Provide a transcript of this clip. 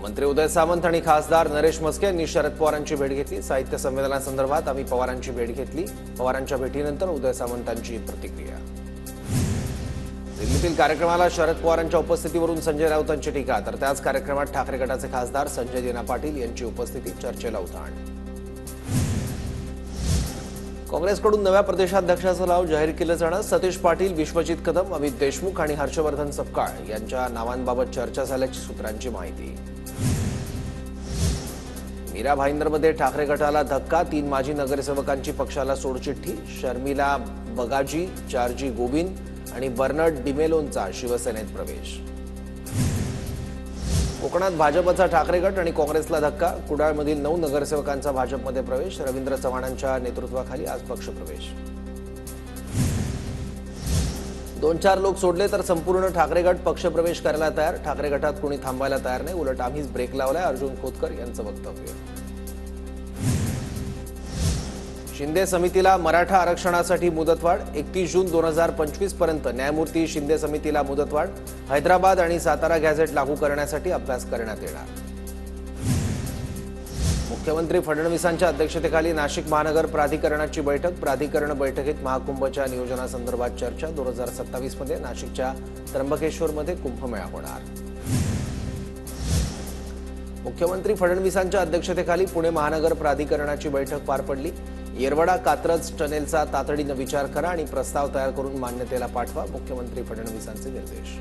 मंत्री उदय सामंत आणि खासदार नरेश म्हस्के यांनी शरद पवारांची भेट घेतली। साहित्य संमेलनासंदर्भात आम्ही पवारांची भेट घेतली। पवारांच्या भेटीनंतर उदय सामंतांची प्रतिक्रिया। दिल्लीतील कार्यक्रमाला शरद पवारांच्या उपस्थितीवरून संजय राऊतांची टीका, तर त्याच कार्यक्रमात ठाकरे गटाचे खासदार संजय दिना पाटील यांची उपस्थिती चर्चेला उधाण। काँग्रेसकडून नव्या प्रदेशाध्यक्षाचं नाव जाहीर केलं जाणार। सतीश पाटील, विश्वजित कदम, अमित देशमुख आणि हर्षवर्धन सपकाळ यांच्या नावांबाबत चर्चा झाल्याची सूत्रांची माहिती। मीरा भाईंदरमध्ये ठाकरे गटाला धक्का, 3 माजी नगरसेवकांची पक्षाला सोडचिठ्ठी। शर्मिला बगाजी, चार्जी गोविंद आणि बर्नर्ड डिमेलोंचा शिवसेनेत प्रवेश। कोकणात भाजपचा ठाकरे गट आणि काँग्रेसला धक्का, कुडाळमधील 9 नगरसेवकांचा भाजपमध्ये प्रवेश। रवींद्र चव्हाणांच्या नेतृत्वाखाली आज पक्षप्रवेश। 2-4 लोक सोडले तर संपूर्ण ठाकरे गट पक्षप्रवेश करायला तयार। ठाकरे गटात कोणी थांबायला तयार नाही, उलट आम्हीच ब्रेक लावलाय, अर्जुन खोतकर यांचं वक्तव्य। शिंदे समितीला मराठा आरक्षणासाठी मुदतवाढ, 31 जून 2025 पर्यंत न्यायमूर्ती शिंदे समितीला मुदतवाढ। हैदराबाद आणि सातारा गॅझेट लागू करण्यासाठी अभ्यास करण्यात येणार। मुख्यमंत्री फडणवीसांच्या अध्यक्षतेखाली नाशिक महानगर प्राधिकरणाची बैठक। प्राधिकरण बैठकीत महाकुंभच्या नियोजनासंदर्भात चर्चा। 2027 मध्ये नाशिकच्या त्र्यंबकेश्वरमध्ये कुंभमेळा होणार। मुख्यमंत्री फडणवीसांच्या अध्यक्षतेखाली पुणे महानगर प्राधिकरणाची बैठक पार पडली। येरवडा कात्रज टनेलचा तातडीने विचार करा आणि प्रस्ताव तयार करून मान्यतेला पाठवा, मुख्यमंत्री फडणवीसांचे निर्देश।